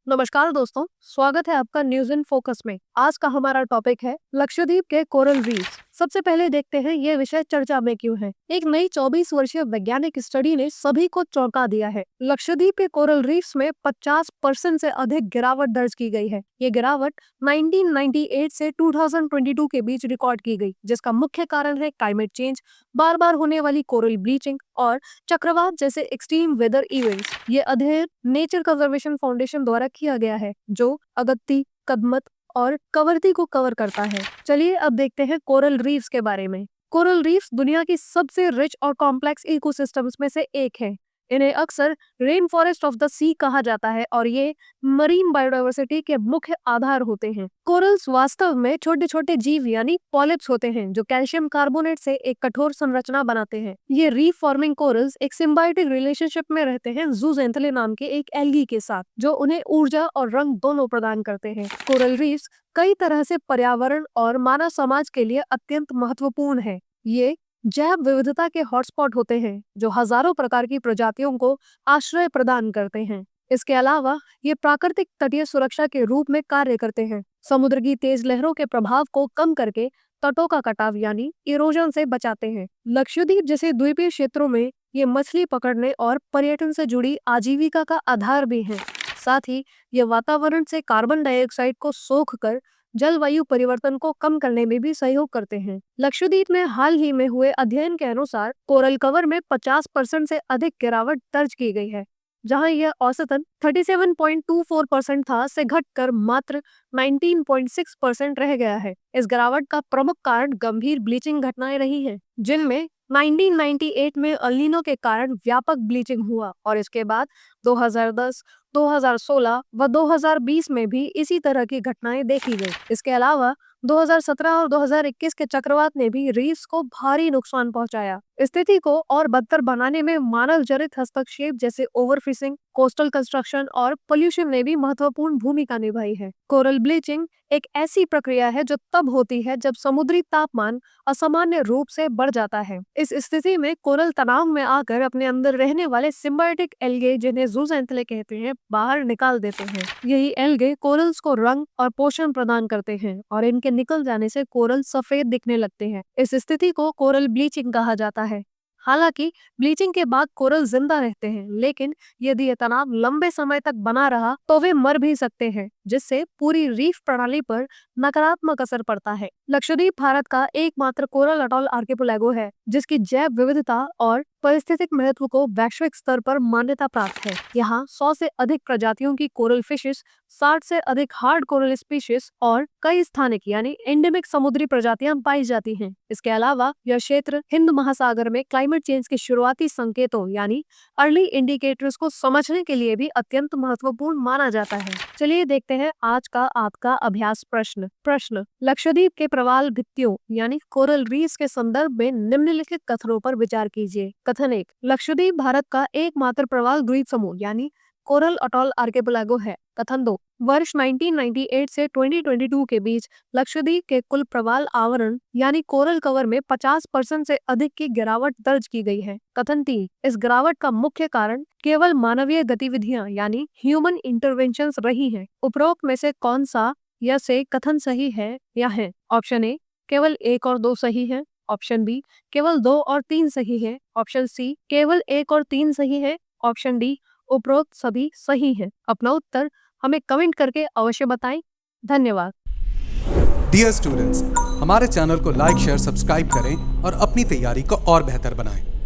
नमस्कार दोस्तों, स्वागत है आपका न्यूज इन फोकस में। आज का हमारा टॉपिक है लक्षद्वीप के कोरल रीफ्स। सबसे पहले देखते हैं ये विषय चर्चा में क्यों है। एक नई 24 वर्षीय वैज्ञानिक स्टडी ने सभी को चौंका दिया है। लक्षद्वीप के कोरल रीफ्स में 50% से अधिक गिरावट दर्ज की गई है। ये गिरावट 1998 से 2022 के बीच रिकॉर्ड की गई, जिसका मुख्य कारण है क्लाइमेट चेंज, बार बार होने वाली कोरल ब्लीचिंग और चक्रवात जैसे एक्सट्रीम वेदर इवेंट्स। ये अध्ययन नेचर कंजर्वेशन फाउंडेशन द्वारा किया गया है, जो अगत्ती, कदमत और कवरती को कवर करता है। चलिए अब देखते हैं कोरल रीफ्स के बारे में। कोरल रीफ्स दुनिया की सबसे रिच और कॉम्प्लेक्स इकोसिस्टम्स में से एक है। इन्हें अक्सर रेन फॉरेस्ट ऑफ द सी कहा जाता है और ये मरीन बायोडायवर्सिटी के मुख्य आधार होते हैं। कोरल्स वास्तव में छोटे छोटे जीव यानी पॉलिप्स होते हैं, जो कैल्शियम कार्बोनेट से एक कठोर संरचना बनाते हैं। ये रीफ फॉर्मिंग कोरल्स एक सिम्बायोटिक रिलेशनशिप में रहते हैं जूजेंथले नाम के एक एल्गी के साथ, जो उन्हें ऊर्जा और रंग दोनों प्रदान करते हैं। कोरल रीफ्स कई तरह से पर्यावरण और मानव समाज के लिए अत्यंत महत्वपूर्ण है। ये जैव विविधता के हॉटस्पॉट होते हैं, जो हजारों प्रकार की प्रजातियों को आश्रय प्रदान करते हैं। इसके अलावा ये प्राकृतिक तटीय सुरक्षा के रूप में कार्य करते हैं, समुद्र की तेज लहरों के प्रभाव को कम करके तटों का कटाव यानी इरोजन से बचाते हैं। लक्षद्वीप जैसे द्वीपीय क्षेत्रों में ये मछली पकड़ने और पर्यटन से जुड़ी आजीविका का आधार भी हैं। साथ ही ये वातावरण से कार्बन डाइऑक्साइड को सोख कर जलवायु परिवर्तन को कम करने में भी सहयोग करते हैं। लक्षद्वीप में हाल ही में हुए अध्ययन के अनुसार कोरल कवर में 50% से अधिक गिरावट दर्ज की गई है, जहां यह औसतन 37.24% था से घटकर मात्र 19.6% रह गया है। इस गिरावट का प्रमुख कारण गंभीर ब्लीचिंग घटनाएं रही हैं, जिनमें 1998 में एल नीनो के कारण व्यापक ब्लीचिंग हुआ और इसके बाद 2010, 2016 व 2020 में भी इसी तरह की घटनाएं देखी गई। इसके अलावा 2017 और 2021 के चक्रवात ने भी रीफ्स को भारी नुकसान पहुंचाया। स्थिति को और बदतर बनाने में मानव जनित हस्तक्षेप जैसे ओवरफिशिंग, कोस्टल कंस्ट्रक्शन और पोल्यूशन ने भी महत्वपूर्ण भूमिका निभाई है। कोरल ब्लीचिंग एक ऐसी प्रक्रिया है जो तब होती है जब समुद्री तापमान असामान्य रूप से बढ़ जाता है। इस स्थिति में कोरल तनाव में आकर अपने अंदर रहने वाले सिम्बायोटिक एल्गे, जिन्हें जूजेंथले कहते हैं, बाहर निकाल देते हैं। यही एल्गे कोरल्स को रंग और पोषण प्रदान करते हैं और इनके निकल जाने से कोरल सफेद दिखने लगते हैं। इस स्थिति को कोरल ब्लीचिंग कहा जाता है। हालांकि ब्लीचिंग के बाद कोरल जिंदा रहते हैं, लेकिन यदि ये तनाव लंबे समय तक बना रहा तो वे मर भी सकते हैं, जिससे पूरी रीफ प्रणाली पर नकारात्मक असर पड़ता है। लक्षद्वीप भारत का एकमात्र कोरल अटॉल आर्किपेलागो है, जिसकी जैव विविधता और पारिस्थितिक महत्व को वैश्विक स्तर पर मान्यता प्राप्त है। यहाँ 100 से अधिक प्रजातियों की कोरल फिशेस, 60 से अधिक हार्ड कोरल स्पीशीज और कई स्थानिक यानी एंडेमिक समुद्री प्रजातियां पाई जाती हैं। इसके अलावा यह क्षेत्र हिंद महासागर में क्लाइमेट चेंज के शुरुआती संकेतों यानी अर्ली इंडिकेटर्स को समझने के लिए भी अत्यंत महत्वपूर्ण माना जाता है। चलिए देखते हैं आज का आपका अभ्यास प्रश्न लक्षद्वीप के प्रवाल भित्तियों यानी कोरल रीफ्स के संदर्भ में निम्नलिखित कथनों पर विचार कीजिए। कथन 1, लक्षद्वीप भारत का एकमात्र प्रवाल द्वीप समूह यानी कोरल अटॉल आर्किपेलागो है। कथन 2, वर्ष 1998 से 2022 के बीच लक्षद्वीप के कुल प्रवाल आवरण यानी कोरल कवर में 50% से अधिक की गिरावट दर्ज की गई है। कथन 3, इस गिरावट का मुख्य कारण केवल मानवीय गतिविधियां यानी ह्यूमन इंटरवेंशंस रही हैं। उपरोक्त में से कौन सा या से कथन सही है या है? ऑप्शन ए, केवल 1 और 2 सही है। ऑप्शन बी, केवल 2 और 3 सही है। ऑप्शन सी, केवल 1 और 3 सही है। ऑप्शन डी, उपरोक्त सभी सही है। अपना उत्तर हमें कमेंट करके अवश्य बताएं। धन्यवाद। डियर स्टूडेंट्स, हमारे चैनल को लाइक, शेयर, सब्सक्राइब करें और अपनी तैयारी को और बेहतर बनाएं।